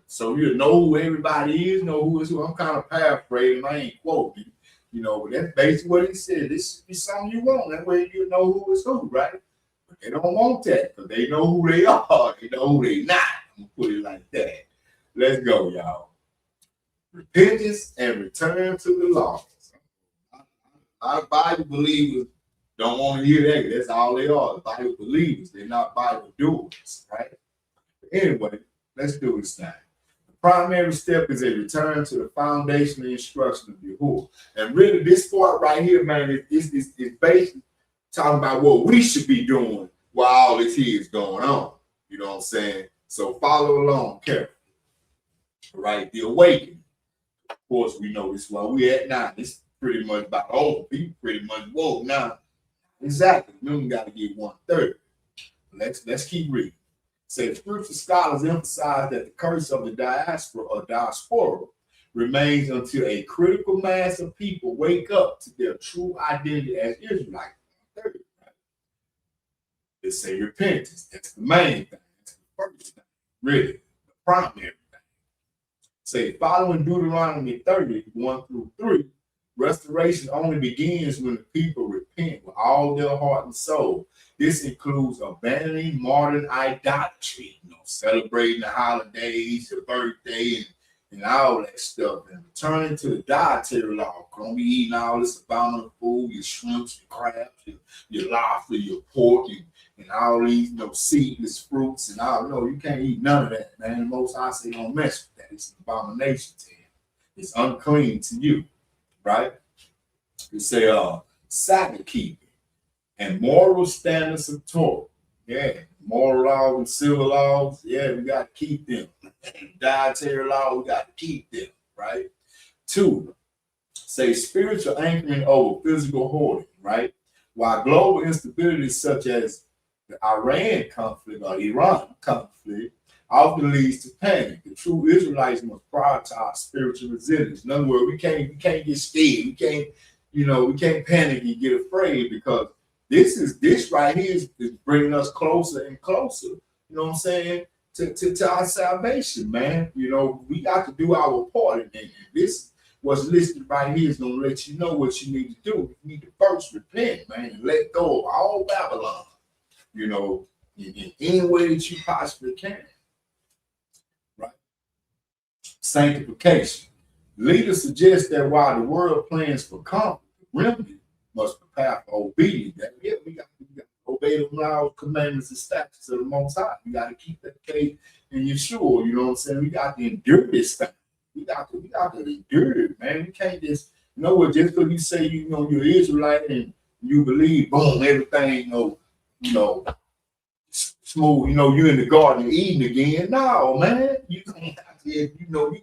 so you know who everybody is, know who is who. I'm kind of paraphrasing, I ain't quoting, but that's basically what he said. This should be something you want. That way you know who is who, right? But they don't want that because they know who they are. They know who they not. I'm gonna put it like that. Let's go, y'all. Repentance and return to the law. Our Bible believers don't want to hear that. That's all they are. Bible believers. They're not Bible doers, right? But anyway, let's do this now. The primary step is a return to the foundational instruction of Yahuwah. And really, this part right here, man, is basically talking about what we should be doing while all this here is going on. You know what I'm saying? So follow along carefully. Right? The awakening. Of course, we know this where we at now. This pretty much about old people pretty much woke now. Exactly. We only got to get 1/3. Let's keep reading. Say spiritual scholars emphasize that the curse of the diaspora remains until a critical mass of people wake up to their true identity as Israelites. They say repentance. That's the main thing. That's the first thing. Really, the primary thing. Say following Deuteronomy 30:1-3, restoration only begins when the people repent with all their heart and soul. This includes abandoning modern idolatry, celebrating the holidays, the birthday, and all that stuff, and returning to the dietary law. Don't be eating all this abominable food, your shrimps, your crabs, your lobster, your pork, and all these seedless fruits and all. No, you can't eat none of that, man. The Most High say don't mess with that. It's an abomination to him. It's unclean to you, right? You say Sabbath keeping and moral standards of Torah. Yeah, moral laws and civil laws. Yeah, we got to keep them. Dietary law, we got to keep them, right? 2, say spiritual anchoring over physical hoarding, right? While global instability such as the Iran conflict often leads to panic, the true Israelites must prioritize spiritual resilience. In other words, we can't get scared. We can't panic and get afraid, because this right here is bringing us closer and closer. You know what I'm saying? To our salvation, man. We got to do our part, and this what's listed right here is gonna let you know what you need to do. You need to first repent, man, and let go of all Babylon. In any way that you possibly can. Right? Sanctification. Leaders suggest that while the world plans for comfort, the remedy must prepare for obedience. We got to obey the laws, commandments, and statutes of the Most High. We got to keep that faith in Yeshua. You know what I'm saying? We got to endure this thing. We got to endure it, man. We can't just just because you say you're Israelite and you believe, boom, everything smooth. You're in the Garden of Eden again. No, man, you're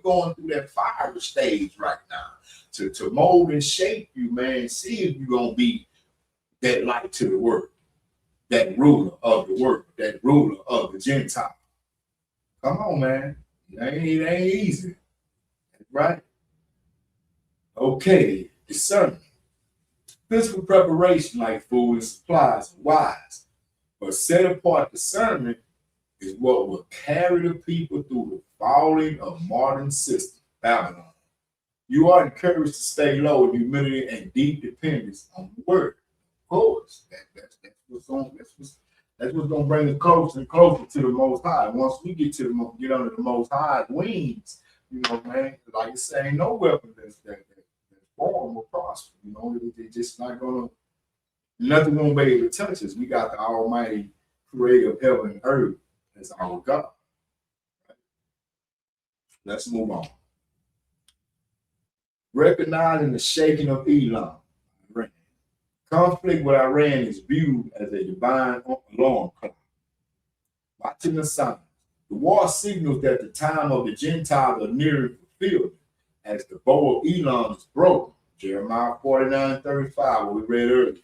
going through that fire stage right now to mold and shape you, man. See if you're gonna be that light to the world, that ruler of the world, that ruler of the Gentile. Come on, man. It ain't easy. Right? Okay, discernment. Physical preparation like food and supplies are wise, but set apart discernment is what will carry the people through the falling of modern system, Babylon. You are encouraged to stay low in humility and deep dependence on the word. Of course, that's what's gonna bring us closer and closer to the Most High. Once we get under the Most High's wings, man, like you say, ain't no weapon that's born will prosper. They just not gonna, nothing gonna be able to touch us. We got the Almighty Creator of heaven and earth as our God. Right? Let's move on. Recognizing the shaking of Elam, Iran. Conflict with Iran is viewed as a divine alarm clock. Watching the signs. The war signals that the time of the Gentiles are nearing fulfillment as the bow of Elam is broken. Jeremiah 49:35, what we read earlier.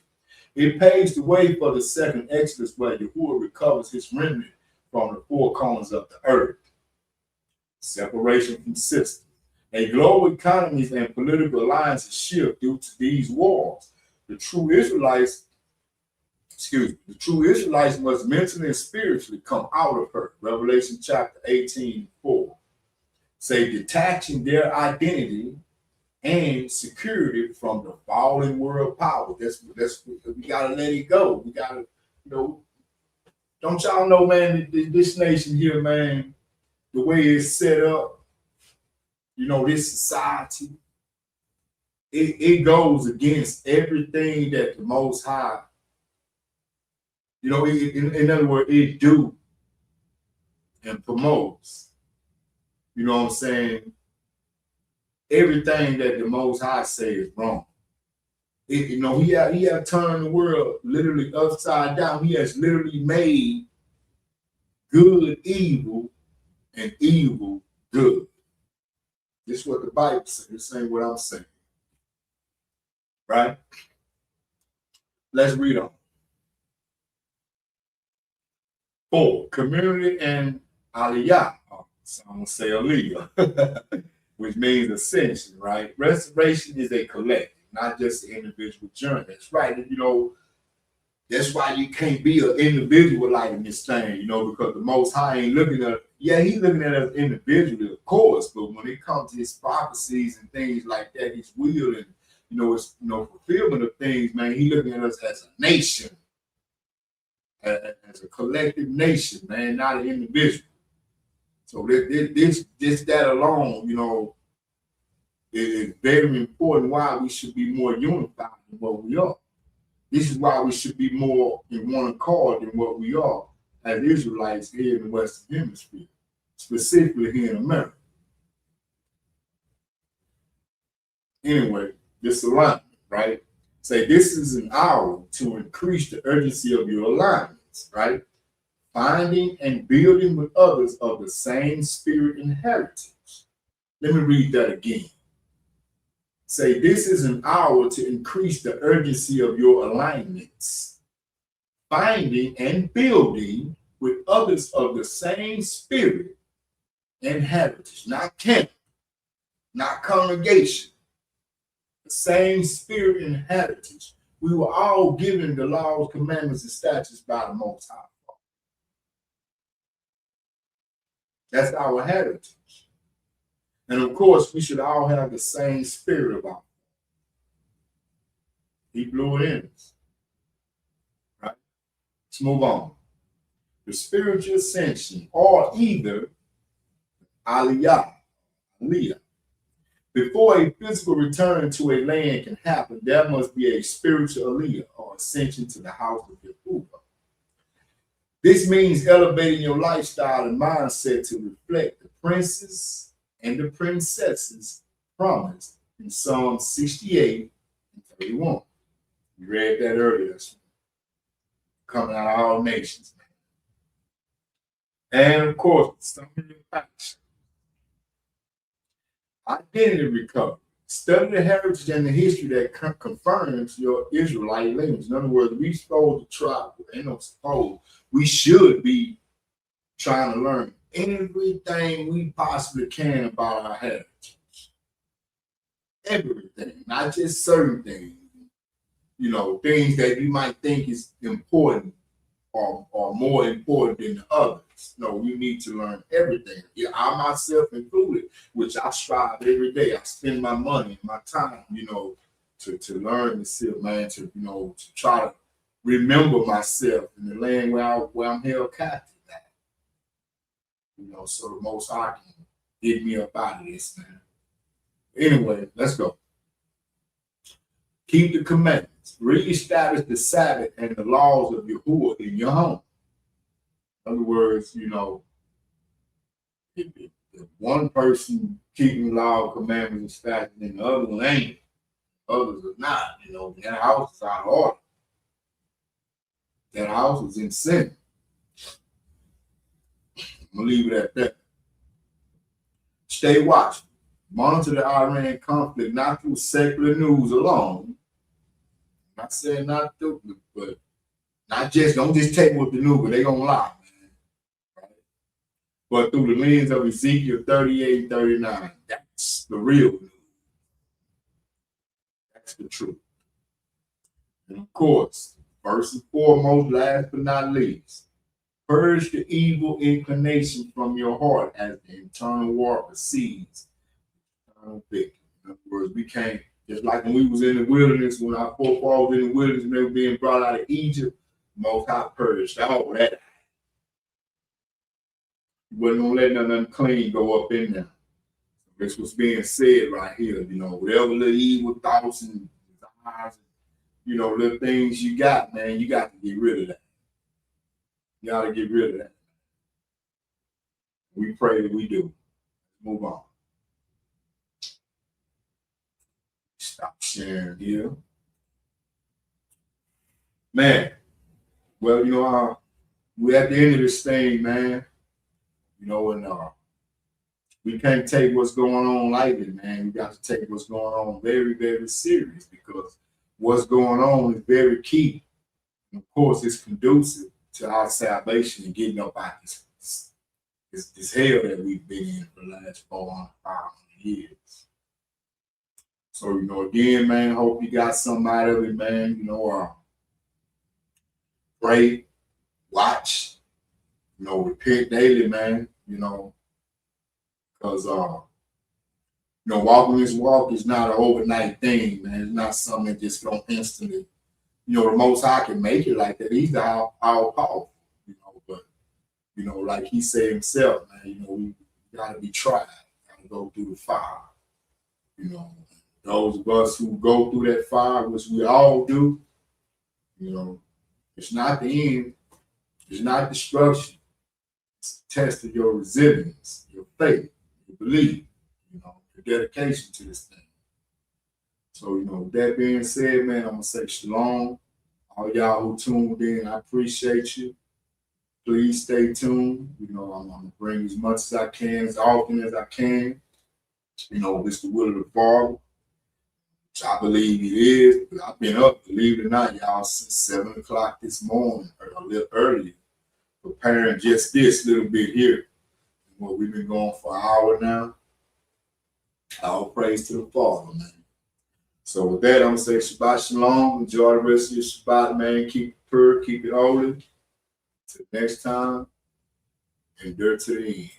It paves the way for the second Exodus, where Yahuwah recovers his remnant from the four corners of the earth. separation from systems. A global economies and political alliances shift due to these wars. The true Israelites, the true Israelites must mentally and spiritually come out of her. Revelation chapter 18:4. Say detaching their identity and security from the fallen world power. That's we gotta let it go. We gotta, don't y'all know, man, this nation here, man, the way it's set up, this society, it goes against everything that the Most High, in other words, it do and promotes. You know what I'm saying? Everything that the Most High say is wrong. He had turned the world literally upside down. He has literally made good evil and evil good. This is what the Bible says. This ain't what I'm saying. Right? Let's read on. 4. Community and aliyah. So I'm going to say aliyah, which means ascension, right? Restoration is a collective, not just an individual journey. That's right. That's why you can't be an individual like in this thing, because the Most High ain't looking at, he's looking at us individually, of course, but when it comes to his prophecies and things like that, his will and, fulfillment of things, man, he's looking at us as a nation, as a collective nation, man, not an individual. So that alone, is very important why we should be more unified than what we are. This is why we should be more in one accord than what we are as Israelites here in the Western Hemisphere, specifically here in America. Anyway, this alignment, right? Say this is an hour to increase the urgency of your alignments, right? Finding and building with others of the same spirit and heritage. Let me read that again. Say this is an hour to increase the urgency of your alignments. Finding and building with others of the same spirit and heritage. Not camp, not congregation. The same spirit and heritage. We were all given the laws, commandments, and statutes by the Most High. That's our heritage. And of course, we should all have the same spirit about it. He blew it in us. Right? Let's move on. The spiritual ascension, or either aliyah. Before a physical return to a land can happen, there must be a spiritual aliyah, or ascension to the house of Yahuwah. This means elevating your lifestyle and mindset to reflect the princes and the princesses promised in Psalm 68 and 31. We read that earlier. Coming out of all nations. And of course, some of your action. Identity recovery. Study the heritage and the history that confirms your Israelite lineage. In other words, we supposed to try, ain't no supposed, we should be trying to learn everything we possibly can about our heritage. Everything, not just certain things. Things that you might think is important or more important than the others. No, we need to learn everything. I myself included, which I strive every day. I spend my money, my time, to learn and see, man, to try to remember myself in the land where I'm held captive at. So the Most High can get me up out of this, man. Anyway, let's go. Keep the commandments. Reestablish the Sabbath and the laws of Yahuwah in your home. In other words, if one person keeping the law, commandments, and statutes, and the other one ain't, others are not, that house is out of order. That house is in sin. I'm going to leave it at that. Stay watchful. Monitor the Iran conflict, not through secular news alone. I'm not saying not through, but don't just take what the news, but they're going to lie, man. Right? But through the lens of Ezekiel 38 and 39, that's the real news. That's the truth. And of course, first and foremost, last but not least, purge the evil inclination from your heart as the internal war proceeds. In other words, we can't, just like when we was in the wilderness, when our forefathers in the wilderness and they were being brought out of Egypt, Most High purged all that. He wasn't gonna let nothing unclean go up in there. That's what's being said right here. Whatever little evil thoughts and desires, little things you got, man, you got to get rid of that. You got to get rid of that. We pray that we do. Move on. Stop sharing here. Man, well, we're at the end of this thing, man. And we can't take what's going on lightly, man. We got to take what's going on very, very serious, because what's going on is very key. And of course, it's conducive to our salvation and getting up out this hell that we've been in for the last 400, 500 years. So, again, man, hope you got something out of it, man. Pray, watch, repent daily, man, because, walking this walk is not an overnight thing, man. It's not something that just don't instantly, the Most High can make it like that. He's the all powerful, but, like he said himself, man, we got to be tried, got to go through the fire, Those of us who go through that fire, which we all do, it's not the end. It's not destruction. It's a test of your resilience, your faith, your belief, your dedication to this thing. So, with that being said, man, I'm going to say shalom. All y'all who tuned in, I appreciate you. Please stay tuned. I'm going to bring as much as I can, as often as I can. It's the will of the Father, which I believe it is. But I've been up, believe it or not, y'all, since 7 o'clock this morning, or a little earlier, preparing just this little bit here. We've been going for an hour now. All praise to the Father, man. So with that, I'm going to say Shabbat Shalom. Enjoy the rest of your Shabbat, man. Keep it pure, keep it holy. Till next time, endure to the end.